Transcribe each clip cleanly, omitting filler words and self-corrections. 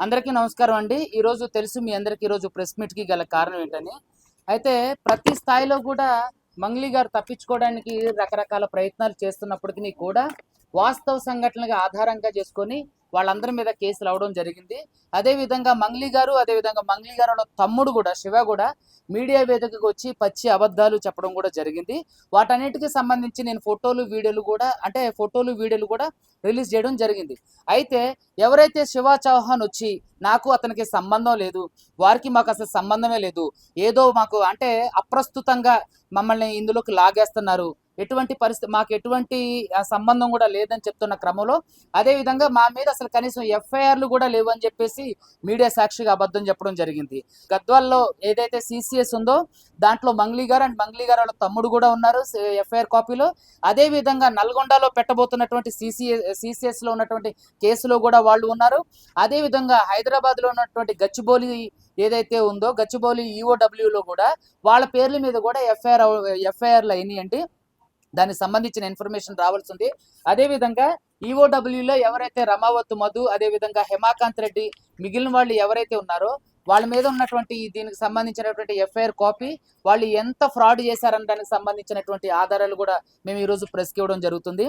అందరికీ నమస్కారం అండి. ఈరోజు తెలుసు మీ అందరికీ ఈరోజు ప్రెస్ మీట్‌కి గల కారణం ఏంటని. అయితే ప్రతి స్థాయిలో కూడా మంగ్లీ గారు తప్పించుకోవడానికి రకరకాల ప్రయత్నాలు చేస్తున్నప్పటికి కూడా వాస్తవ సంఘటనలుగా ఆధారంగా చేసుకొని వాళ్ళందరి మీద కేసులు అవడం జరిగింది. అదేవిధంగా మంగ్లీ గారు, అదేవిధంగా మంగ్లీ గారు వాళ్ళ తమ్ముడు కూడా శివ కూడా మీడియా వేదికకు వచ్చి పచ్చి అబద్ధాలు చెప్పడం కూడా జరిగింది. వాటన్నిటికి సంబంధించి నేను ఫోటోలు, వీడియోలు కూడా రిలీజ్ చేయడం జరిగింది. అయితే ఎవరైతే శివ చౌహాన్ వచ్చి నాకు అతనికి సంబంధం లేదు, వారికి మాకు అసలు సంబంధమే లేదు, ఏదో మాకు అంటే అప్రస్తుతంగా మమ్మల్ని ఇందులోకి లాగేస్తున్నారు, ఎటువంటి పరిస్థితి మాకు ఎటువంటి సంబంధం కూడా లేదని చెప్తున్న క్రమంలో అదేవిధంగా మా మీద అసలు కనీసం ఎఫ్ఐఆర్లు కూడా లేవు అని చెప్పేసి మీడియా సాక్షిగా అబద్ధం చెప్పడం జరిగింది. గద్వాల్లో ఏదైతే సిసిఎస్ ఉందో దాంట్లో మంగ్లీ గారు అండ్ మంగ్లీ గారు వాళ్ళ తమ్ముడు కూడా ఉన్నారు ఎఫ్ఐఆర్ కాపీలో. అదేవిధంగా నల్గొండలో పెట్టబోతున్నటువంటి సిసిఎస్లో ఉన్నటువంటి కేసులో కూడా వాళ్ళు ఉన్నారు. అదేవిధంగా హైదరాబాద్లో ఉన్నటువంటి గచ్చిబౌలి ఏదైతే ఉందో గచ్చిబౌలి ఈఓడబ్ల్యూలో కూడా వాళ్ళ పేర్ల మీద కూడా ఎఫ్ఐఆర్లు అయినాయండి. దానికి సంబంధించిన ఇన్ఫర్మేషన్ రావాల్సి ఉంది. అదేవిధంగా ఈఓడబ్ల్యూలో ఎవరైతే రమావత్ మధు, అదేవిధంగా హేమాకాంత్ రెడ్డి, మిగిలిన వాళ్ళు ఎవరైతే ఉన్నారో వాళ్ళ మీద ఉన్నటువంటి దీనికి సంబంధించినటువంటి ఎఫ్ఐఆర్ కాపీ, వాళ్ళు ఎంత ఫ్రాడ్ చేశారని దానికి సంబంధించినటువంటి ఆధారాలు కూడా మేము ఈరోజు ప్రెస్కి ఇవ్వడం జరుగుతుంది.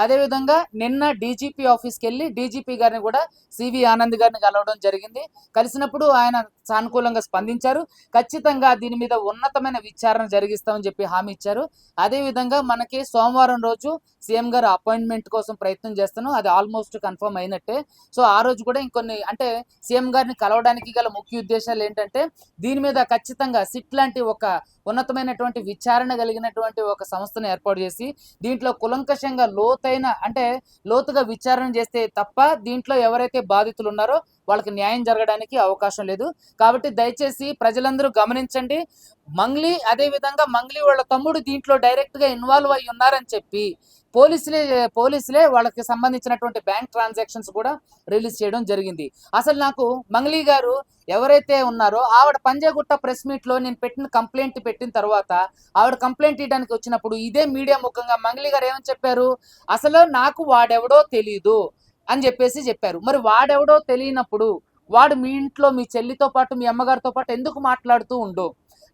అదేవిధంగా నిన్న డీజీపీ ఆఫీస్కి వెళ్ళి డీజీపీ గారిని కూడా సివి ఆనంద్ గారిని కలవడం జరిగింది. కలిసినప్పుడు ఆయన సానుకూలంగా స్పందించారు. ఖచ్చితంగా దీని మీద ఉన్నతమైన విచారణ జరిగిస్తామని చెప్పి హామీ ఇచ్చారు. అదేవిధంగా మనకి సోమవారం రోజు సీఎం గారు అపాయింట్మెంట్ కోసం ప్రయత్నం చేస్తున్నాం, అది ఆల్మోస్ట్ కన్ఫర్మ్ అయినట్టే. సో ఆ రోజు కూడా ఇంకొన్ని అంటే సీఎం గారిని కలవడానికి గల ముఖ్య ఉద్దేశాలు ఏంటంటే దీని మీద ఖచ్చితంగా సిట్ లాంటి ఒక ఉన్నతమైనటువంటి విచారణ కలిగినటువంటి ఒక సంస్థను ఏర్పాటు చేసి దీంట్లో కులంకషంగా లోతుగా విచారణ చేస్తే తప్ప దీంట్లో ఎవరైతే బాధితులు ఉన్నారో వాళ్ళకి న్యాయం జరగడానికి అవకాశం లేదు. కాబట్టి దయచేసి ప్రజలందరూ గమనించండి. అదేవిధంగా మంగ్లీ వాళ్ళ తమ్ముడు దీంట్లో డైరెక్ట్గా ఇన్వాల్వ్ అయి ఉన్నారని చెప్పి పోలీసులే వాళ్ళకి సంబంధించినటువంటి బ్యాంక్ ట్రాన్సాక్షన్స్ కూడా రిలీజ్ చేయడం జరిగింది. అసలు నాకు మంగ్లీ గారు ఎవరైతే ఉన్నారో ఆవిడ పంజాగుట్ట ప్రెస్ మీట్లో నేను కంప్లైంట్ పెట్టిన తర్వాత ఆవిడ కంప్లైంట్ ఇవ్వడానికి వచ్చినప్పుడు ఇదే మీడియా ముఖంగా మంగ్లీ గారు ఏమని చెప్పారు, అసలు నాకు వాడెవడో తెలీదు అని చెప్పారు. మరి వాడెవడో తెలియనప్పుడు వాడు మీ ఇంట్లో మీ చెల్లితో పాటు మీ అమ్మగారితో పాటు ఎందుకు మాట్లాడుతూ ఉండు?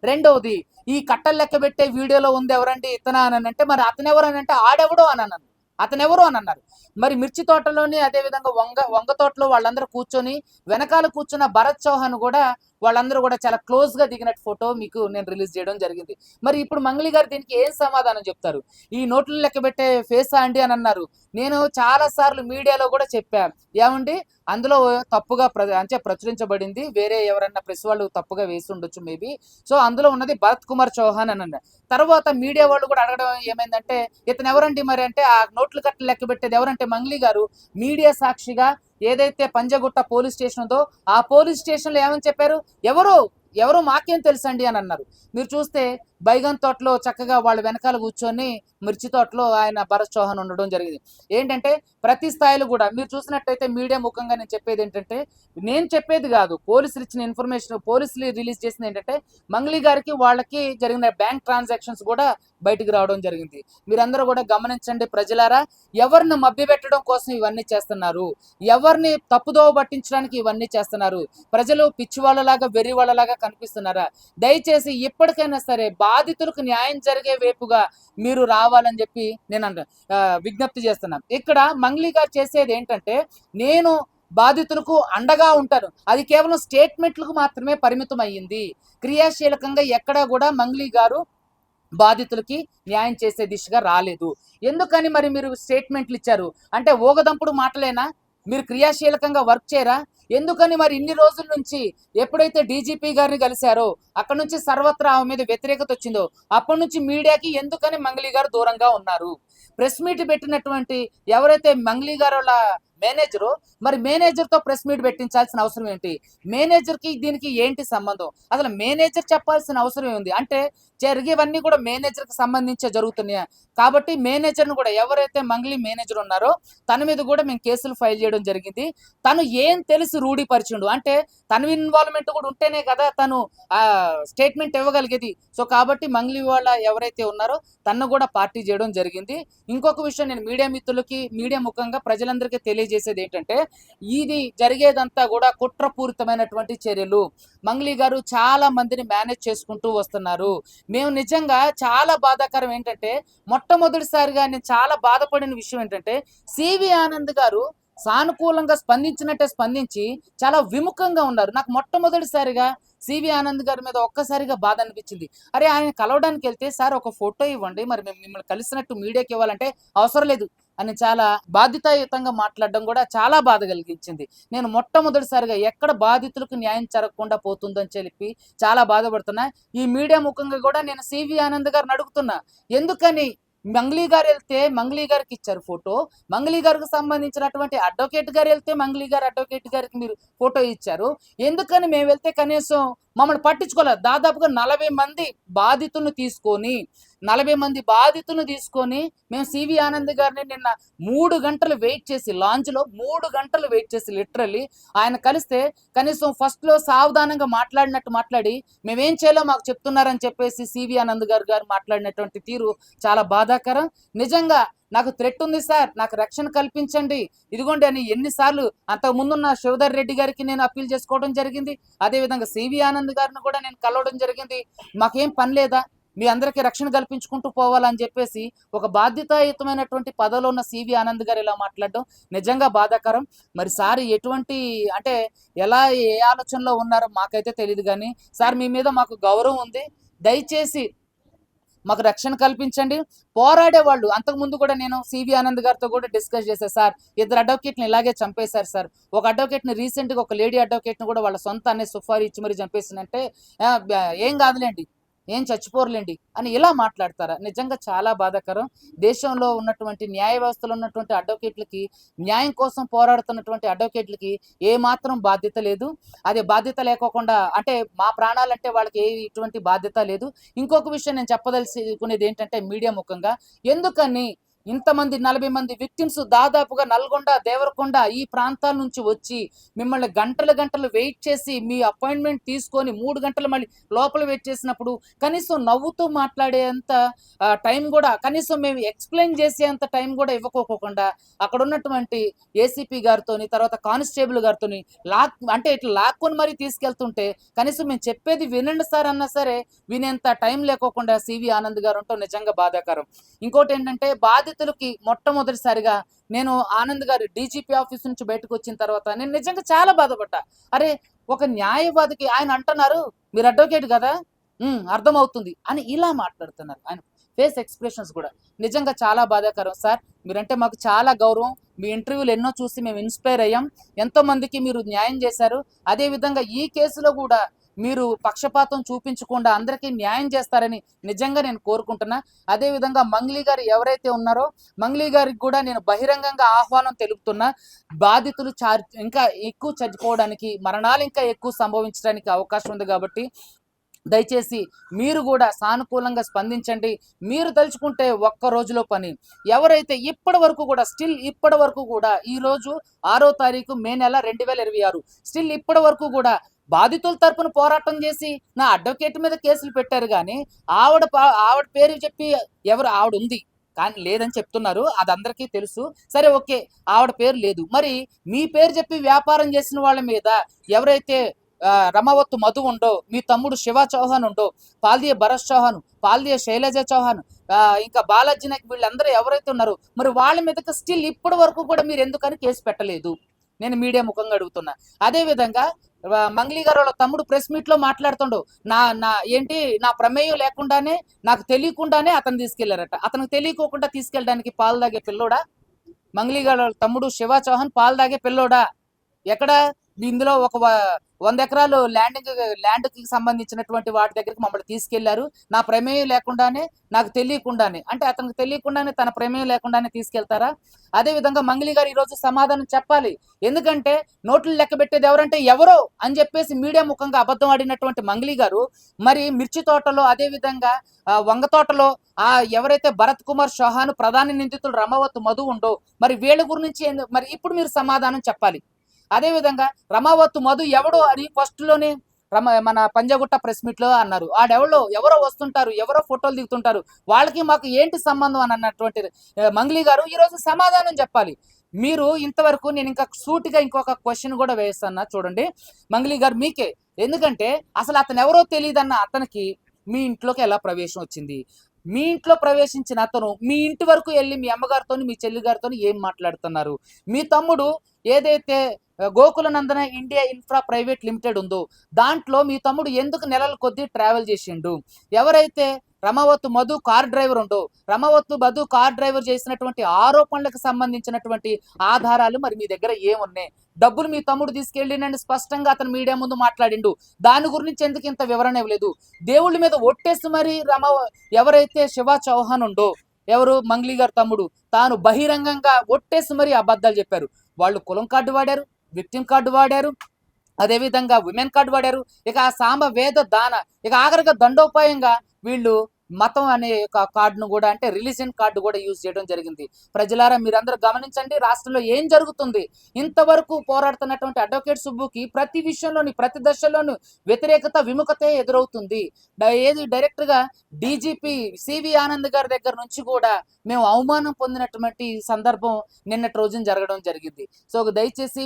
రెండవది, ఈ కట్టలు లెక్క పెట్టే వీడియోలో ఉంది ఎవరండి ఇతనా అని అంటే మరి అతనెవరు అని అంటే ఆడెవడో అని అన్నాను, అతనెవరు అని అన్నారు. మరి మిర్చి తోటలోని అదేవిధంగా వంగ తోటలో వాళ్ళందరూ కూర్చొని వెనకాల కూర్చున్న భరత్ చౌహాన్ కూడా వాళ్ళందరూ కూడా చాలా క్లోజ్గా దిగినట్టు ఫోటో మీకు నేను రిలీజ్ చేయడం జరిగింది. మరి ఇప్పుడు మంగ్లీ గారు దీనికి ఏం సమాధానం చెప్తారు? ఈ నోట్లు లెక్క పెట్టే ఫేసా అండి అని అన్నారు. నేను చాలాసార్లు మీడియాలో కూడా చెప్పాను, ఏమండి అందులో తప్పుగా ప్రచురించబడింది, వేరే ఎవరన్నా ప్రెస్ వాళ్ళు తప్పుగా వేసి ఉండొచ్చు మేబీ. సో అందులో ఉన్నది భరత్ కుమార్ చౌహాన్ అని అన్నారు. తర్వాత మీడియా వాళ్ళు కూడా అడగడం ఏమైందంటే ఇతను ఎవరండి మరి అంటే ఆ నోట్లు కట్టలు లెక్క పెట్టేది ఎవరంటే మంగ్లీ గారు మీడియా సాక్షిగా ఏదైతే పంజగుట్ట పోలీస్ స్టేషన్ ఉందో ఆ పోలీస్ స్టేషన్లో ఏమని చెప్పారు, ఎవరు మాకేం తెలుసండి అని అన్నారు. మీరు చూస్తే బైగన్ తోటలో చక్కగా వాళ్ళు వెనకాల కూర్చొని మిర్చి తోటలో ఆయన భరత్ చౌహాన్ ఉండడం జరిగింది. ఏంటంటే ప్రతి స్థాయిలో కూడా మీరు చూసినట్టయితే మీడియా ముఖంగా నేను చెప్పేది ఏంటంటే, నేను చెప్పేది కాదు, పోలీసులు ఇచ్చిన ఇన్ఫర్మేషన్, పోలీసులు రిలీజ్ చేసింది ఏంటంటే మంగ్లీ గారికి వాళ్ళకి జరిగిన బ్యాంక్ ట్రాన్సాక్షన్స్ కూడా బయటికి రావడం జరిగింది. మీరందరూ కూడా గమనించండి ప్రజలారా, ఎవరిని మభ్యపెట్టడం కోసం ఇవన్నీ చేస్తున్నారు, ఎవరిని తప్పుదోవ పట్టించడానికి ఇవన్నీ చేస్తున్నారు, ప్రజలు పిచ్చి వాళ్ళలాగా వెర్రి వాళ్ళలాగా కనిపిస్తున్నారా? దయచేసి ఇప్పటికైనా సరే బాధితులకు న్యాయం జరిగే వైపుగా మీరు రావాలని చెప్పి నేను విజ్ఞప్తి చేస్తున్నాను. ఇక్కడ మంగ్లీ గారు చేసేది ఏంటంటే నేను బాధితులకు అండగా ఉంటాను, అది కేవలం స్టేట్మెంట్లకు మాత్రమే పరిమితం అయ్యింది. క్రియాశీలకంగా ఎక్కడా కూడా మంగ్లీ గారు బాధితులకి న్యాయం చేసే దిశగా రాలేదు. ఎందుకని మరి మీరు స్టేట్మెంట్లు ఇచ్చారు అంటే ఊగదంపుడు మాటలేనా? మీరు క్రియాశీలకంగా వర్క్ చేయరా? ఎందుకని మరి ఇన్ని రోజుల నుంచి ఎప్పుడైతే డీజీపీ గారిని కలిశారో అక్కడ నుంచి సర్వత్రా ఆమె మీద వ్యతిరేకత వచ్చిందో అప్పటి నుంచి మీడియాకి ఎందుకని మంగ్లీ గారు దూరంగా ఉన్నారు? ప్రెస్ మీట్ పెట్టినటువంటి ఎవరైతే మంగ్లీ గారు వాళ్ళ మేనేజరు, మరి మేనేజర్తో ప్రెస్ మీట్ పెట్టించాల్సిన అవసరం ఏంటి? మేనేజర్కి దీనికి ఏంటి సంబంధం? అసలు మేనేజర్ చెప్పాల్సిన అవసరం ఏముంది? అంటే జరిగేవన్నీ కూడా మేనేజర్కి సంబంధించే జరుగుతున్నాయి. కాబట్టి మేనేజర్ను కూడా ఎవరైతే మంగ్లీ మేనేజర్ ఉన్నారో తన మీద కూడా మేము కేసులు ఫైల్ చేయడం జరిగింది. తను ఏం తెలిసి రూఢీపరిచిండు అంటే తన ఇన్వాల్వ్మెంట్ కూడా ఉంటేనే కదా తను స్టేట్మెంట్ ఇవ్వగలిగేది. సో కాబట్టి మంగ్లీ వాళ్ళ ఎవరైతే ఉన్నారో తను కూడా పార్టీ చేయడం జరిగింది. ఇంకొక విషయం నేను మీడియా మిత్రులకి మీడియా ముఖంగా ప్రజలందరికీ తెలియజేసేది ఏంటంటే, ఇది జరిగేదంతా కూడా కుట్రపూరితమైనటువంటి చర్యలు. మంగ్లీ గారు చాలా మందిని మేనేజ్ చేసుకుంటూ వస్తున్నారు. మేము నిజంగా చాలా బాధాకరం ఏంటంటే, మొట్టమొదటిసారిగా నేను చాలా బాధపడిన విషయం ఏంటంటే, సివి ఆనంద్ గారు సానుకూలంగా స్పందించినట్టే స్పందించి చాలా విముఖంగా ఉన్నారు. నాకు మొట్టమొదటిసారిగా సివి ఆనంద్ గారి మీద ఒక్కసారిగా బాధ అనిపించింది. అరే, ఆయన కలవడానికి వెళ్తే సార్ ఒక ఫోటో ఇవ్వండి, మరి మేము మిమ్మల్ని కలిసినట్టు మీడియాకి ఇవ్వాలంటే అవసరం లేదు అని చాలా బాధ్యతాయుతంగా మాట్లాడడం కూడా చాలా బాధ కలిగించింది. నేను మొట్టమొదటిసారిగా ఎక్కడ బాధితులకు న్యాయం జరగకుండా పోతుందని చెప్పి చాలా బాధపడుతున్నా. ఈ మీడియా ముఖంగా కూడా నేను సివి ఆనంద్ గారిని అడుగుతున్నా, ఎందుకని మంగ్లీ గారు వెళ్తే మంగ్లీ గారికి ఇచ్చారు ఫోటో, మంగ్లీ గారికి సంబంధించినటువంటి అడ్వకేట్ గారు వెళ్తే మంగ్లీ గారు అడ్వకేట్ గారికి మీరు ఫోటో ఇచ్చారు, ఎందుకని మేము వెళ్తే కనీసం మమ్మల్ని పట్టించుకోలేదు? దాదాపుగా 40 మంది బాధితులను తీసుకొని 40 మంది బాధితులను తీసుకొని మేము సివి ఆనంద్ గారిని నిన్న 3 గంటలు వెయిట్ చేసి, లాంచ్లో 3 గంటలు వెయిట్ చేసి లిటరల్లీ ఆయన కలిస్తే కనీసం ఫస్ట్లో సావధానంగా మాట్లాడినట్టు మాట్లాడి మేమేం చేయాలో మాకు చెప్తున్నారని చెప్పేసి సివి ఆనంద్ గారు మాట్లాడినటువంటి తీరు చాలా బాధాకరం. నిజంగా నాకు థ్రెట్ ఉంది సార్, నాకు రక్షణ కల్పించండి, ఇదిగోండి అని ఎన్నిసార్లు అంతకు ముందున్న శివధర్ రెడ్డి గారికి నేను అప్పీల్ చేసుకోవడం జరిగింది. అదేవిధంగా సివి ఆనంద్ గారిని కూడా నేను కలవడం జరిగింది. మాకేం పని లేదా, మీ అందరికీ రక్షణ కల్పించుకుంటూ పోవాలని చెప్పేసి ఒక బాధ్యతాయుతమైనటువంటి పదవిలో ఉన్న సివి ఆనంద్ గారు ఇలా మాట్లాడడం నిజంగా బాధాకరం. మరి సార్ ఎటువంటి అంటే ఎలా ఏ ఆలోచనలో ఉన్నారో మాకైతే తెలియదు, కానీ సార్ మీ మీద మాకు గౌరవం ఉంది, దయచేసి మాకు రక్షణ కల్పించండి. పోరాడే వాళ్ళు అంతకుముందు కూడా నేను సివి ఆనంద్ గారితో కూడా డిస్కస్ చేశాను సార్, 2 అడ్వకేట్ని ఇలాగే చంపేశారు సార్, ఒక అడ్వకేట్ని రీసెంట్గా ఒక లేడీ అడ్వకేట్ని కూడా వాళ్ళ సొంత అనే సుఫారీ ఇచ్చి మరి చంపేసిందంటే ఏం కాదులేండి, ఏం చచ్చిపోరులేండి అని ఇలా మాట్లాడతారా? నిజంగా చాలా బాధాకరం. దేశంలో ఉన్నటువంటి న్యాయ వ్యవస్థలో ఉన్నటువంటి అడ్వకేట్లకి, న్యాయం కోసం పోరాడుతున్నటువంటి అడ్వకేట్లకి ఏమాత్రం బాధ్యత లేదు. అదే బాధ్యత లేకోకుండా అంటే మా ప్రాణాలంటే వాళ్ళకి ఇటువంటి బాధ్యత లేదు. ఇంకొక విషయం నేను చెప్పదలుచుకునేది ఏంటంటే మీడియా ముఖంగా, ఎందుకని ఇంతమంది 40 మంది విక్టిమ్స్ దాదాపుగా నల్గొండ, దేవరకొండ ఈ ప్రాంతాల నుంచి వచ్చి మిమ్మల్ని గంటలు వెయిట్ చేసి మీ అపాయింట్మెంట్ తీసుకొని 3 గంటలు మళ్ళీ లోపల వెయిట్ చేసినప్పుడు కనీసం నవ్వుతూ మాట్లాడేంత టైం కూడా, కనీసం మేము ఎక్స్ప్లెయిన్ చేసేంత టైం కూడా ఇవ్వకోకుండా అక్కడ ఉన్నటువంటి ఏసీపీ గారితోని తర్వాత కానిస్టేబుల్ గారితోని అంటే ఇట్లా లాక్కొని మరీ తీసుకెళ్తుంటే కనీసం మేము చెప్పేది వినండి సార్ అన్నా సరే వినేంత టైం లేకోకుండా సివి ఆనంద్ గారు ఉంటూ నిజంగా బాధాకరం. ఇంకోటి ఏంటంటే బాధితులకి మొట్టమొదటిసారిగా నేను ఆనంద్ గారు డీజీపీ ఆఫీస్ నుంచి బయటకు వచ్చిన తర్వాత నేను నిజంగా చాలా బాధపడ్డా. అరే, ఒక న్యాయవాదికి ఆయన అంటున్నారు మీరు అడ్వకేట్ కదా, అర్థమవుతుంది అని ఇలా మాట్లాడుతున్నారు. ఆయన ఫేస్ ఎక్స్ప్రెషన్స్ కూడా నిజంగా చాలా బాధాకరం. సార్ మీరంటే మాకు చాలా గౌరవం, మీ ఇంటర్వ్యూలు ఎన్నో చూసి మేము ఇన్స్పైర్ అయ్యాం, ఎంతో మందికి మీరు న్యాయం చేశారు. అదేవిధంగా ఈ కేసులో కూడా మీరు పక్షపాతం చూపించకుండా అందరికీ న్యాయం చేస్తారని నిజంగా నేను కోరుకుంటున్నా. అదేవిధంగా మంగ్లీ గారు ఎవరైతే ఉన్నారో మంగ్లీ గారికి కూడా నేను బహిరంగంగా ఆహ్వానం తెలుపుతున్నా. బాధితులు ఇంకా ఎక్కువ చచ్చిపోవడానికి, మరణాలు ఇంకా ఎక్కువ సంభవించడానికి అవకాశం ఉంది కాబట్టి దయచేసి మీరు కూడా సానుకూలంగా స్పందించండి. మీరు తలుచుకుంటే ఒక్క రోజులో పని. ఎవరైతే ఇప్పటి వరకు కూడా ఇప్పటి వరకు కూడా ఈరోజు 6వ తారీఖు మే నెల 2026 స్టిల్ ఇప్పటి వరకు కూడా బాధితుల తరపున పోరాటం చేసి నా అడ్వకేట్ మీద కేసులు పెట్టారు, కానీ ఆవిడ పేరు చెప్పి ఆవిడ ఉంది కానీ లేదని చెప్తున్నారు, అది అందరికీ తెలుసు. సరే ఓకే, ఆవిడ పేరు లేదు, మరి మీ పేరు చెప్పి వ్యాపారం చేసిన వాళ్ళ మీద ఎవరైతే రమావత్ మధు ఉండో, మీ తమ్ముడు శివ చౌహాన్ ఉండో, పాల్దియ భరత్ చౌహాన్, పాల్దియ శైలజ చౌహాన్, ఇంకా బాలాజీ నాయక్, వీళ్ళందరూ ఎవరైతే ఉన్నారో మరి వాళ్ళ మీదకి స్టిల్ ఇప్పటి వరకు కూడా మీరు ఎందుకని కేసు పెట్టలేదు? నేను మీడియా ముఖంగా అడుగుతున్నా. అదేవిధంగా మంగ్లీ గారు వాళ్ళ తమ్ముడు ప్రెస్ మీట్లో మాట్లాడుతుండో నా ప్రమేయం లేకుండానే నాకు తెలియకుండానే అతను తీసుకెళ్లారట. అతనికి తెలియకోకుండా తీసుకెళ్ళడానికి పాలు తాగే పిల్లోడా? మంగ్లీ గారు వాళ్ళ తమ్ముడు శివ చౌహాన్ పాలు తాగే పిల్లోడా? ఎక్కడ ఇందులో ఒక 100 ఎకరాలు ల్యాండ్కి సంబంధించినటువంటి వాటి దగ్గరికి మమ్మల్ని తీసుకెళ్లారు, నా ప్రమేయం లేకుండానే, నాకు తెలియకుండానే. అంటే అతనికి తెలియకుండానే తన ప్రమేయం లేకుండానే తీసుకెళ్తారా? అదేవిధంగా మంగ్లీ గారు ఈరోజు సమాధానం చెప్పాలి. ఎందుకంటే నోట్లు లెక్క పెట్టేది ఎవరంటే ఎవరో అని చెప్పేసి మీడియా ముఖంగా అబద్ధం ఆడినటువంటి మంగ్లీ గారు మరి మిర్చి తోటలో, అదేవిధంగా వంగ తోటలో ఎవరైతే భరత్ కుమార్ చౌహాన్, ప్రధాన నిందితులు రమావత్ మధు ఉండో మరి వీళ్ళ గురించి మరి ఇప్పుడు మీరు సమాధానం చెప్పాలి. అదేవిధంగా రమావత్ మధు ఎవడో అని ఫస్ట్లోనే మన పంజాగుట్ట ప్రెస్ మీట్ లో అన్నారు. ఎవరో వస్తుంటారు, ఎవరో ఫోటోలు దిగుతుంటారు, వాళ్ళకి మాకు ఏంటి సంబంధం అని అన్నటువంటి మంగ్లీ గారు ఈరోజు సమాధానం చెప్పాలి. మీరు ఇంతవరకు నేను ఇంకా సూటిగా ఇంకొక క్వశ్చన్ కూడా వేస్తున్నా చూడండి మంగ్లీ గారు మీకే. ఎందుకంటే అసలు అతను ఎవరో తెలియదన్న అతనికి మీ ఇంట్లోకి ఎలా ప్రవేశం వచ్చింది? మీ ఇంట్లో ప్రవేశించిన అతను మీ ఇంటి వరకు వెళ్ళి మీ అమ్మగారితో మీ చెల్లి గారితో ఏం మాట్లాడుతున్నారు? మీ తమ్ముడు ఏదైతే గోకుల నందన ఇండియా ఇన్ఫ్రా ప్రైవేట్ లిమిటెడ్ ఉందో దాంట్లో మీ తమ్ముడు ఎందుకు నెలల కొద్దీ ట్రావెల్ చేసిండు? ఎవరైతే రమావతు మధు కార్ డ్రైవర్ ఉండో రమావతు మధు కార్ డ్రైవర్ చేసినటువంటి ఆరోపణలకు సంబంధించినటువంటి ఆధారాలు మరి మీ దగ్గర ఏమున్నాయి? డబ్బులు మీ తమ్ముడు తీసుకెళ్ళినని స్పష్టంగా అతను మీడియా ముందు మాట్లాడిండు. దాని గురించి ఎందుకు ఇంత వివరణ ఇవ్వలేదు? దేవుళ్ళ మీద ఒట్టేసి మరి ఎవరైతే శివ చౌహాన్ ఉండో ఎవరు మంగ్లీ గారు తమ్ముడు తాను బహిరంగంగా ఒట్టేసి మరి అబద్ధాలు చెప్పారు. వాళ్ళు కులం కార్డు వాడారు, విక్టిమ్ కార్డు వాడారు, అదేవిధంగా విమెన్ కార్డు వాడారు. ఇక ఆ సామ వేద దాన ఇక ఆఖరిగా దండోపాయంగా వీళ్ళు మతం అనే కార్డును కూడా అంటే రిలీజియన్ కార్డు కూడా యూజ్ చేయడం జరిగింది. ప్రజలారా మీరందరూ గమనించండి రాష్ట్రంలో ఏం జరుగుతుంది. ఇంతవరకు పోరాడుతున్నటువంటి అడ్వకేట్ సుబ్బుకి ప్రతి విషయంలోని ప్రతి దశలోనూ వ్యతిరేకత విముఖతే ఎదురవుతుంది. ఏది డైరెక్ట్ గా డీజీపీ సివి ఆనంద్ గారి దగ్గర నుంచి కూడా మేము అవమానం పొందినటువంటి సందర్భం నిన్నటి రోజున జరగడం జరిగింది. సో దయచేసి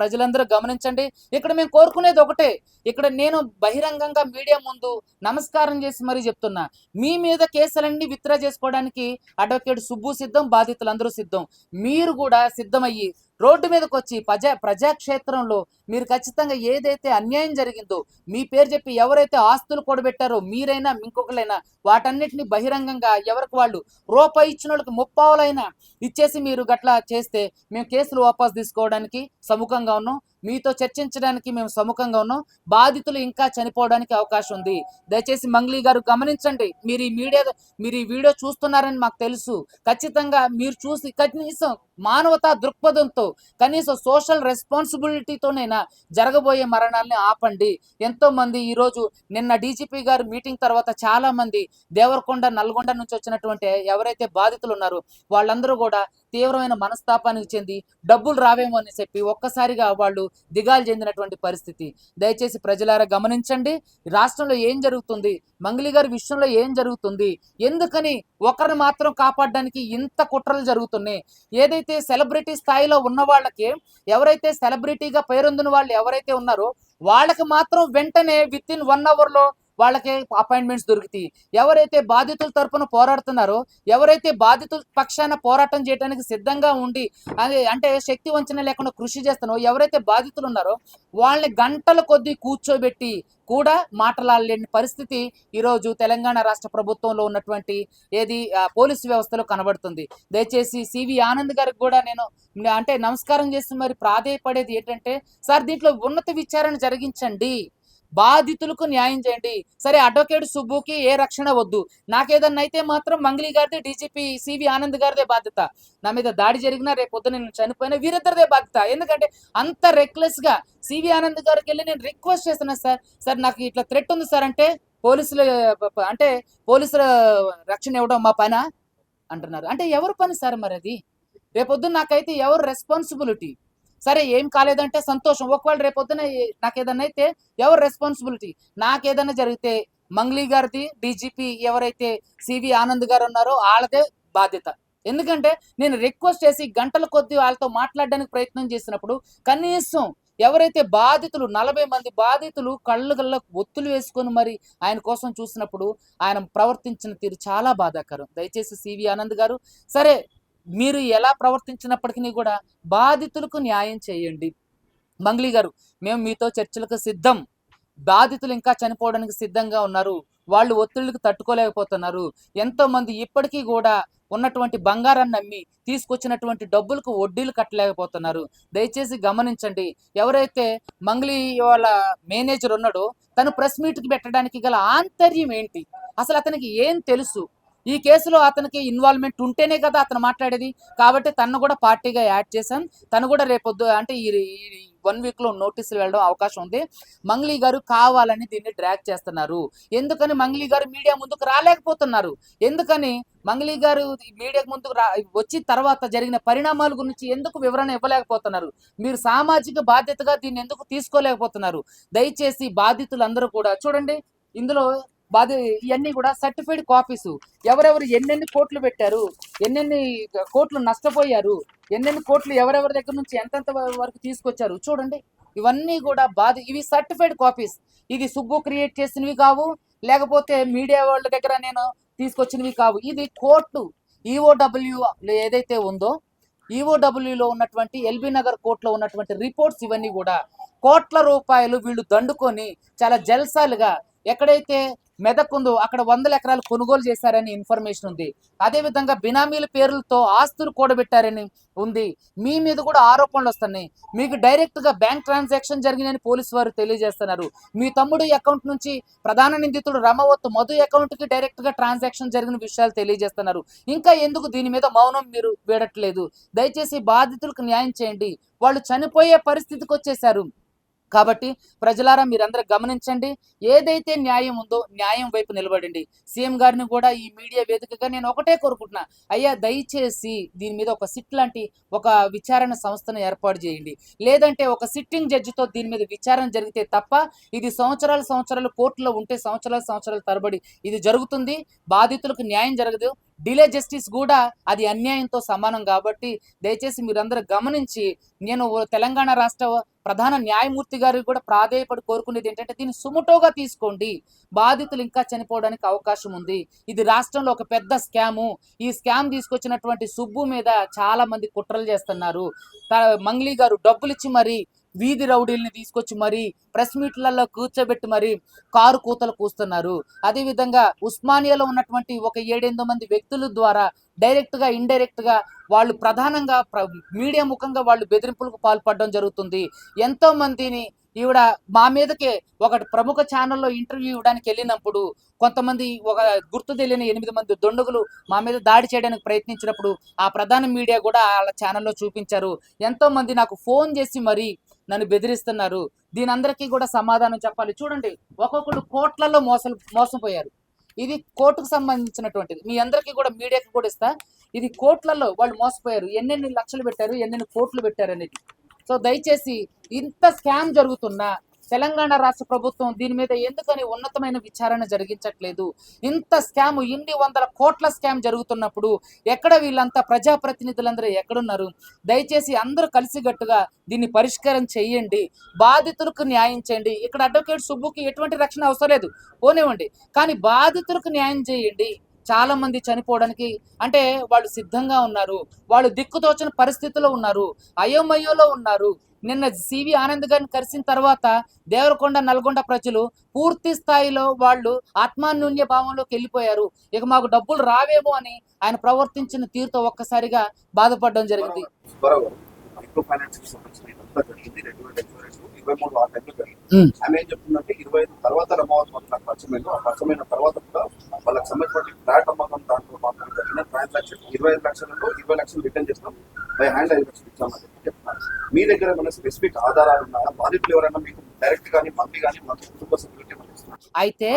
ప్రజలందరూ గమనించండి. ఇక్కడ మేము కోరుకునేది ఒకటే. ఇక్కడ నేను బహిరంగంగా మీడియా ముందు నమస్కారం చేసి మరీ చెప్తున్నా, మీ మీద కేసులన్నీ విత్డ్రా చేసుకోవడానికి అడ్వకేట్ సుబ్బు సిద్ధం, బాధితులందరూ సిద్ధం. మీరు కూడా సిద్ధమయ్యి రోడ్డు మీదకి వచ్చి ప్రజాక్షేత్రంలో మీరు ఖచ్చితంగా ఏదైతే అన్యాయం జరిగిందో మీ పేరు చెప్పి ఎవరైతే ఆస్తులు కూడబెట్టారో మీరైనా ఇంకొకరైనా వాటన్నిటిని బహిరంగంగా ఎవరికి వాళ్ళు రూపాయి ఇచ్చిన వాళ్ళకి ముప్పావులైనా ఇచ్చేసి మీరు గట్లా చేస్తే మేము కేసులు వాపసు తీసుకోవడానికి సముఖంగా ఉన్నాం, మీతో చర్చించడానికి మేము సముఖంగా ఉన్నాం. బాధితులు ఇంకా చనిపోవడానికి అవకాశం ఉంది. దయచేసి మంగ్లీ గారు గమనించండి. మీరు ఈ వీడియో చూస్తున్నారని మాకు తెలుసు. ఖచ్చితంగా మీరు చూసి కనీసం మానవతా దృక్పథంతో కనీసం సోషల్ రెస్పాన్సిబిలిటీతోనైనా జరగబోయే మరణాలని ఆపండి. ఎంతో మంది ఈరోజు నిన్న డీజీపీ గారు మీటింగ్ తర్వాత చాలా మంది దేవరకొండ నల్గొండ నుంచి వచ్చినటువంటి ఎవరైతే బాధితులు ఉన్నారో వాళ్ళందరూ కూడా తీవ్రమైన మనస్తాపానికి చెంది డబ్బులు రావేమో అని చెప్పి ఒక్కసారిగా వాళ్ళు దిగాలు చెందినటువంటి పరిస్థితి. దయచేసి ప్రజలారా గమనించండి రాష్ట్రంలో ఏం జరుగుతుంది, మంగ్లీ గారి విషయంలో ఏం జరుగుతుంది, ఎందుకని ఒకరిని మాత్రం కాపాడడానికి ఇంత కుట్రలు జరుగుతున్నాయి. ఏదైతే సెలబ్రిటీ స్థాయిలో ఉన్న వాళ్ళకి ఎవరైతే సెలబ్రిటీగా పేరొందిన వాళ్ళు ఎవరైతే ఉన్నారో వాళ్ళకి మాత్రం వెంటనే విత్ ఇన్ 1 hour వాళ్ళకి అపాయింట్మెంట్స్ దొరుకుతాయి. ఎవరైతే బాధితుల తరపున పోరాడుతున్నారో ఎవరైతే బాధితుల పక్షాన పోరాటం చేయడానికి సిద్ధంగా ఉండి అంటే శక్తి వంచన లేకుండా కృషి చేస్తున్నారో ఎవరైతే బాధితులు ఉన్నారో వాళ్ళని గంటల కొద్దీ కూర్చోబెట్టి కూడా మాట్లాడలేని పరిస్థితి ఈరోజు తెలంగాణ రాష్ట్ర ప్రభుత్వంలో ఉన్నటువంటి పోలీసు వ్యవస్థలో కనబడుతుంది. దయచేసి సివి ఆనంద్ గారికి కూడా నేను అంటే నమస్కారం చేసి మరి ప్రాధేయపడేది ఏంటంటే సార్ దీంట్లో ఉన్నత విచారణ జరిగించండి, బాధితులకు న్యాయం చేయండి. సరే అడ్వకేట్ సుబ్బుకి ఏ రక్షణ వద్దు, నాకేదన్నా అయితే మాత్రం మంగ్లీ గారిదే డీజీపీ సివి ఆనంద్ గారిదే బాధ్యత. నా మీద దాడి జరిగినా రేపొద్దు నేను చనిపోయినా వీరిద్దరిదే బాధ్యత. ఎందుకంటే అంత రెక్లెస్ గా సివి ఆనంద్ గారికి వెళ్ళి నేను రిక్వెస్ట్ చేస్తున్నా, సార్ నాకు ఇట్లా థ్రెట్ ఉంది సార్ అంటే పోలీసుల రక్షణ ఇవ్వడం మా పైన అంటున్నారు. అంటే ఎవరు పని సార్ మరి అది? రేపొద్దు నాకైతే ఎవరు రెస్పాన్సిబిలిటీ? సరే ఏం కాలేదంటే సంతోషం, ఒకవేళ రేపొద్దున నాకేదన్నా అయితే ఎవరు రెస్పాన్సిబిలిటీ? నాకేదన్నా జరిగితే మంగ్లీ గారిది డీజీపీ ఎవరైతే సివి ఆనంద్ గారు ఉన్నారో వాళ్ళదే బాధ్యత. ఎందుకంటే నేను రిక్వెస్ట్ చేసి గంటల కొద్దీ వాళ్ళతో మాట్లాడడానికి ప్రయత్నం చేసినప్పుడు కనీసం ఎవరైతే బాధితులు 40 మంది బాధితులు కళ్ళ ఒత్తులు వేసుకొని మరి ఆయన కోసం చూసినప్పుడు ఆయన ప్రవర్తించిన తీరు చాలా బాధాకరం. దయచేసి సివి ఆనంద్ గారు సరే మీరు ఎలా ప్రవర్తించినప్పటికీ కూడా బాధితులకు న్యాయం చేయండి. మంగ్లీ గారు మేము మీతో చర్చలకు సిద్ధం, బాధితులు ఇంకా చనిపోవడానికి సిద్ధంగా ఉన్నారు, వాళ్ళు ఒత్తిళ్ళకి తట్టుకోలేకపోతున్నారు. ఎంతో మంది ఇప్పటికీ కూడా ఉన్నటువంటి బంగారాన్ని నమ్మి తీసుకొచ్చినటువంటి డబ్బులకు వడ్డీలు కట్టలేకపోతున్నారు. దయచేసి గమనించండి. ఎవరైతే మంగ్లీ వాళ్ళ మేనేజర్ ఉన్నాడో తను ప్రెస్ మీట్కి పెట్టడానికి గల ఆంతర్యం ఏంటి, అసలు అతనికి ఏం తెలుసు, ఈ కేసులో అతనికి ఇన్వాల్వ్మెంట్ ఉంటేనే కదా అతను మాట్లాడేది. కాబట్టి తనను కూడా పార్టీగా యాడ్ చేశాం. తను కూడా రేపొద్దు అంటే ఈ 1 వీక్లో నోటీసులు వెళ్ళడం అవకాశం ఉంది. మంగ్లీ గారు కావాలని దీన్ని డ్రాగ్ చేస్తున్నారు. ఎందుకని మంగ్లీ గారు మీడియా ముందుకు రాలేకపోతున్నారు? ఎందుకని మంగ్లీ గారు మీడియాకు ముందుకు వచ్చిన తర్వాత జరిగిన పరిణామాల గురించి ఎందుకు వివరణ ఇవ్వలేకపోతున్నారు? మీరు సామాజిక బాధ్యతగా దీన్ని ఎందుకు తీసుకోలేకపోతున్నారు? దయచేసి బాధితులందరూ కూడా చూడండి, ఇందులో ఇవన్నీ కూడా సర్టిఫైడ్ కాపీస్. ఎవరెవరు ఎన్నెన్ని కోట్లు పెట్టారు, ఎన్నెన్ని కోట్లు నష్టపోయారు, ఎన్నెన్ని కోట్లు ఎవరెవరి దగ్గర నుంచి ఎంతెంత వరకు తీసుకొచ్చారు చూడండి. ఇవన్నీ కూడా ఇవి సర్టిఫైడ్ కాపీస్. ఇది సుబ్బు క్రియేట్ చేసినవి కావు, లేకపోతే మీడియా వాళ్ళ దగ్గర నేను తీసుకొచ్చినవి కావు. ఇది కోర్టు ఈఓడబ్ల్యూ ఏదైతే ఉందో ఈఓడబ్ల్యూలో ఉన్నటువంటి ఎల్బీ నగర్ కోర్టులో ఉన్నటువంటి రిపోర్ట్స్ ఇవన్నీ కూడా కోట్ల రూపాయలు వీళ్ళు దండుకొని చాలా జల్సాలుగా ఎక్కడైతే మెదక్ ఉందో అక్కడ 100 ఎకరాలు కొనుగోలు చేశారని ఇన్ఫర్మేషన్ ఉంది. అదేవిధంగా బినామీల పేర్లతో ఆస్తులు కూడబెట్టారని ఉంది. మీ మీద కూడా ఆరోపణలు వస్తున్నాయి. మీకు డైరెక్ట్గా బ్యాంక్ ట్రాన్సాక్షన్ జరిగిందని పోలీసు వారు తెలియజేస్తున్నారు. మీ తమ్ముడు అకౌంట్ నుంచి ప్రధాన నిందితుడు రమవత్తు మధు అకౌంట్కి డైరెక్ట్గా ట్రాన్సాక్షన్ జరిగిన విషయాలు తెలియజేస్తున్నారు. ఇంకా ఎందుకు దీని మీద మౌనం మీరు వీడట్లేదు? దయచేసి బాధితులకు న్యాయం చేయండి. వాళ్ళు చనిపోయే పరిస్థితికి వచ్చేసారు. కాబట్టి ప్రజలారా మీరందరూ గమనించండి. ఏదైతే న్యాయం ఉందో న్యాయం వైపు నిలబడండి. సీఎం గారిని కూడా ఈ మీడియా వేదికగా నేను ఒకటే కోరుకుంటున్నా, అయ్యా దయచేసి దీని మీద ఒక సిట్ లాంటి ఒక విచారణ సంస్థను ఏర్పాటు చేయండి. లేదంటే ఒక సిట్టింగ్ జడ్జితో దీని మీద విచారణ జరిగితే తప్ప ఇది సంవత్సరాలు కోర్టులో ఉంటే సంవత్సరాలు తరబడి ఇది జరుగుతుంది. బాధితులకు న్యాయం జరగదు. డిలే జస్టిస్ కూడా అది అన్యాయంతో సమానం. కాబట్టి దయచేసి మీరందరూ గమనించి, నేను తెలంగాణ రాష్ట్ర ప్రధాన న్యాయమూర్తి గారికి కూడా ప్రాధేయపడి కోరుకునేది ఏంటంటే దీన్ని సుముటోగా తీసుకోండి. బాధితులు ఇంకా చనిపోవడానికి అవకాశం ఉంది. ఇది రాష్ట్రంలో ఒక పెద్ద స్కాము. ఈ స్కామ్ తీసుకొచ్చినటువంటి సుబ్బు మీద చాలా మంది కుట్రలు చేస్తున్నారు. మంగ్లీ గారు డబ్బులు ఇచ్చి మరి వీధి రౌడీల్ని తీసుకొచ్చి మరి ప్రెస్ మీట్లలో కూర్చోబెట్టి మరి కారు కూతలు కూస్తున్నారు. అదేవిధంగా ఉస్మానియాలో ఉన్నటువంటి ఒక 7-8 మంది వ్యక్తుల ద్వారా డైరెక్ట్గా ఇండైరెక్ట్గా వాళ్ళు ప్రధానంగా మీడియా ముఖంగా వాళ్ళు బెదిరింపులకు పాల్పడడం జరుగుతుంది. ఎంతో మందిని ఈవిడ మా మీదకే ఒక ప్రముఖ ఛానల్లో ఇంటర్వ్యూ ఇవ్వడానికి వెళ్ళినప్పుడు కొంతమంది ఒక గుర్తు తెలియని 8 మంది దొండగులు మా మీద దాడి చేయడానికి ప్రయత్నించినప్పుడు ఆ ప్రధాన మీడియా కూడా వాళ్ళ ఛానల్లో చూపించారు. ఎంతో మంది నాకు ఫోన్ చేసి మరి నన్ను బెదిరిస్తున్నారు. దీని అందరికీ కూడా సమాధానం చెప్పాలి. చూడండి, ఒక్కొక్కరు కోట్లలో మోసపోయారు. ఇది కోర్టుకు సంబంధించినటువంటిది. మీ అందరికీ కూడా మీడియాకి కూడా ఇస్తా. ఇది కోట్లలో వాళ్ళు మోసపోయారు. ఎన్నెన్ని లక్షలు పెట్టారు, ఎన్నెన్ని కోట్లు పెట్టారు అనేది. సో దయచేసి ఇంత స్కామ్ జరుగుతున్నా తెలంగాణ రాష్ట్ర ప్రభుత్వం దీని మీద ఎందుకని ఉన్నతమైన విచారణ జరిగించట్లేదు? ఇంత స్కామ్, ఇన్ని 100 కోట్ల స్కామ్ జరుగుతున్నప్పుడు ఎక్కడ వీళ్ళంతా ప్రజాప్రతినిధులందరూ ఎక్కడున్నారు? దయచేసి అందరూ కలిసిగట్టుగా దీన్ని పరిష్కారం చేయండి. బాధితులకు న్యాయం చేయండి. ఇక్కడ అడ్వకేట్ సుబ్బుకి ఎటువంటి రక్షణ అవసరం లేదు, పోనివ్వండి. కానీ బాధితులకు న్యాయం చేయండి. చాలా మంది చనిపోవడానికి అంటే వాళ్ళు సిద్ధంగా ఉన్నారు. వాళ్ళు దిక్కుతోచని పరిస్థితుల్లో ఉన్నారు, అయోమయోలో ఉన్నారు. నిన్న సివి ఆనంద్ గారిని కలిసిన తర్వాత దేవరకొండ నల్గొండ ప్రజలు పూర్తి స్థాయిలో వాళ్ళు ఆత్మాన్యూన్య భావంలోకి వెళ్ళిపోయారు. ఇక మాకు డబ్బులు రావేమో అని ఆయన ప్రవర్తించిన తీరుతో ఒక్కసారిగా బాధపడడం జరిగింది. ఆమె ఏం చెప్తుందంటే 25 తర్వాత రమావత్ నాకు పరిచయమైన ఆ పరిచయమైన తర్వాత కూడా వాళ్ళకి సంబంధించిన ఫ్లాట్ అమ్మకం దాంట్లో మాత్రం జరిగిన ట్రాన్సాక్షన్ 25 లక్షలలో 20 లక్షలు రిటర్న్ చేస్తాం, బై హ్యాండ్ 5 లక్షలు ఇచ్చామని చెప్పి చెప్తున్నారు. మీ దగ్గర ఏమైనా స్పెసిఫిక్ ఆధారాలు ఉన్నాయా? బాధితులు ఎవరైనా మీకు డైరెక్ట్ కానీ మంత్రి కానీ మన కుటుంబ సభ్యులకి అయితే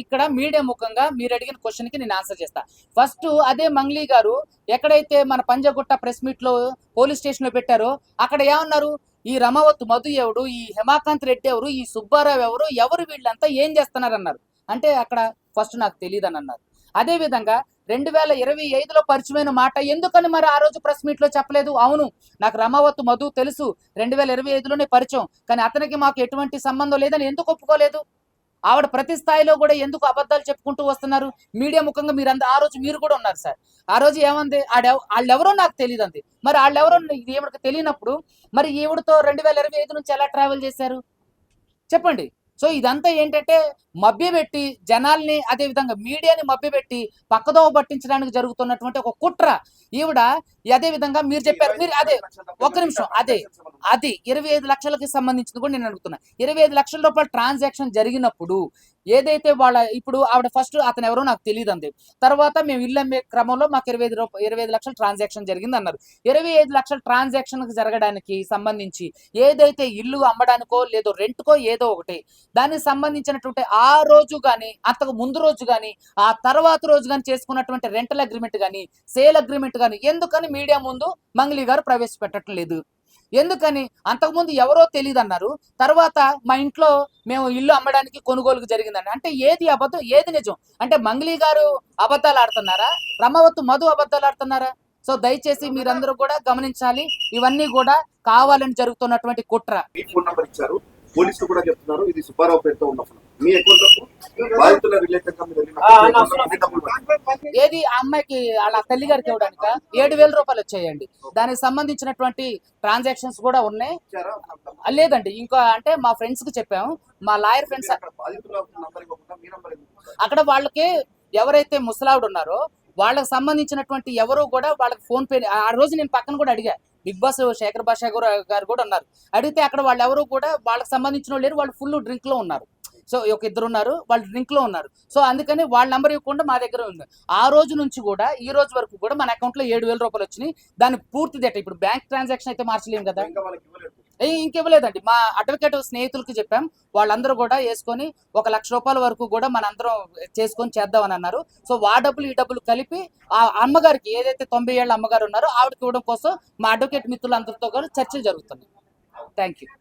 ఇక్కడ మీడియా ముఖంగా మీరు అడిగిన క్వశ్చన్ కి నేను ఆన్సర్ చేస్తా. ఫస్ట్ అదే మంగ్లీ గారు ఎక్కడైతే మన పంజగుట్ట ప్రెస్ మీట్ లో పోలీస్ స్టేషన్ లో పెట్టారో అక్కడ ఏమన్నారు? ఈ రమవత్తు మధు ఎవరు, ఈ హేమాకాంత్ రెడ్డి ఎవరు, ఈ సుబ్బారావు ఎవరు వీళ్ళంతా ఏం చేస్తున్నారు అన్నారు. అంటే అక్కడ ఫస్ట్ నాకు తెలియదు అని అన్నారు. అదేవిధంగా 2025లో పరిచయమైన మాట ఎందుకని మరి ఆ రోజు ప్రెస్ మీట్లో చెప్పలేదు? అవును, నాకు రమావత్తు మధు తెలుసు, 2025లోనే పరిచయం, కానీ అతనికి మాకు ఎటువంటి సంబంధం లేదని ఎందుకు ఒప్పుకోలేదు? ఆవిడ ప్రతి స్థాయిలో కూడా ఎందుకు అబద్ధాలు చెప్పుకుంటూ వస్తున్నారు? మీడియా ముఖంగా ఆ రోజు మీరు కూడా ఉన్నారు సార్. ఆ రోజు ఏమంది? వాళ్ళెవరో నాకు తెలియదు అంది. మరి వాళ్ళెవరో ఈవిడకి తెలియనప్పుడు మరి ఈవిడతో 2025 నుంచి ఎలా ట్రావెల్ చేశారు చెప్పండి. సో ఇదంతా ఏంటంటే మభ్యపెట్టి జనాల్ని, అదేవిధంగా మీడియాని మభ్యపెట్టి పక్కదోవ పట్టించడానికి జరుగుతున్నటువంటి ఒక కుట్ర ఈవిడ. అదేవిధంగా మీరు చెప్పారు, మీరు అదే ఒక్క నిమిషం, అది 25 లక్షలకి సంబంధించింది కూడా నేను అడుగుతున్నా. 25 లక్షల రూపాయల ట్రాన్సాక్షన్ జరిగినప్పుడు ఏదైతే వాళ్ళ ఇప్పుడు ఆవిడ ఫస్ట్ అతను ఎవరో నాకు తెలియదు అంది. తర్వాత మేము ఇల్లు అమ్మే క్రమంలో మాకు 25 లక్షల ట్రాన్సాక్షన్ జరిగింది అన్నారు. 25 లక్షల ట్రాన్సాక్షన్ జరగడానికి సంబంధించి ఏదైతే ఇల్లు అమ్మడానికో లేదో రెంట్కో ఏదో ఒకటి దానికి సంబంధించినటువంటి ఆ రోజు కానీ అంతకు ముందు రోజు కానీ ఆ తర్వాత రోజు కానీ చేసుకున్నటువంటి రెంటల్ అగ్రిమెంట్ కానీ సేల్ అగ్రిమెంట్ కానీ ఎందుకని మీడియా ముందు మంగ్లీ గారు ప్రవేశపెట్టడం లేదు? ఎందుకని? అంతకుముందు ఎవరో తెలియదు అన్నారు, తర్వాత మా ఇంట్లో మేము ఇల్లు అమ్మడానికి కొనుగోలుకు జరిగిందని. అంటే ఏది అబద్ధం ఏది నిజం? అంటే మంగ్లీ గారు అబద్ధాలు ఆడుతున్నారా, రమవత్తు మధు అబద్ధాలు ఆడుతున్నారా? సో దయచేసి మీరందరూ కూడా గమనించాలి, ఇవన్నీ కూడా కావాలని జరుగుతున్నటువంటి కుట్ర. మీ ఫోన్ నంబర్ ఇచ్చారు, పోలీసులు కూడా చెప్తున్నారు ఇది సుబ్బారావు పేరుతో ఉన్న ఫోన్. మీ అకౌంట్ బాధితుల రిలేటెడ్ గా ఏది ఆ అమ్మాయికి వాళ్ళ తల్లి గారికి ఇవ్వడానిక 7,000 రూపాయలు వచ్చాయండి. దానికి సంబంధించినటువంటి ట్రాన్సాక్షన్స్ కూడా ఉన్నాయి. లేదండి, ఇంకా అంటే మా ఫ్రెండ్స్ కి చెప్పాము, మా లాయర్ ఫ్రెండ్స్. అక్కడ వాళ్ళకి ఎవరైతే ముసలావిడ ఉన్నారో వాళ్ళకి సంబంధించినటువంటి ఎవరు కూడా వాళ్ళకి ఫోన్ పే, ఆ రోజు నేను పక్కన కూడా అడిగా, బిగ్ బాస్ శేఖర్ భాషా గారు కూడా ఉన్నారు, అడిగితే అక్కడ వాళ్ళు ఎవరు కూడా వాళ్ళకి సంబంధించిన వాళ్ళు లేరు, వాళ్ళు ఫుల్ డ్రింక్ లో ఉన్నారు. సో ఒక ఇద్దరు ఉన్నారు, వాళ్ళు డ్రింక్ లో ఉన్నారు. సో అందుకని వాళ్ళ నెంబర్ ఇవ్వకుండా మా దగ్గర ఉంది. ఆ రోజు నుంచి కూడా ఈ రోజు వరకు కూడా మన అకౌంట్ లో 7,000 రూపాయలు వచ్చినాయి. దాని పూర్తి డేటా ఇప్పుడు బ్యాంక్ ట్రాన్సాక్షన్ అయితే మార్చలేము కదా, ఇంకివ్వలేదండి. మా అడ్వకేట్ స్నేహితులకి చెప్పాం, వాళ్ళందరూ కూడా వేసుకొని 1,00,000 రూపాయల వరకు కూడా మనందరం చేసుకొని చేద్దామని అన్నారు. సో ఆ డబ్బులు ఈ డబ్బులు కలిపి ఆ అమ్మగారికి ఏదైతే 90 ఏళ్ళ అమ్మగారు ఉన్నారో ఆవిడకి ఇవ్వడం కోసం మా అడ్వకేట్ మిత్రులందరితో కూడా చర్చలు జరుగుతున్నాయి. Thank you.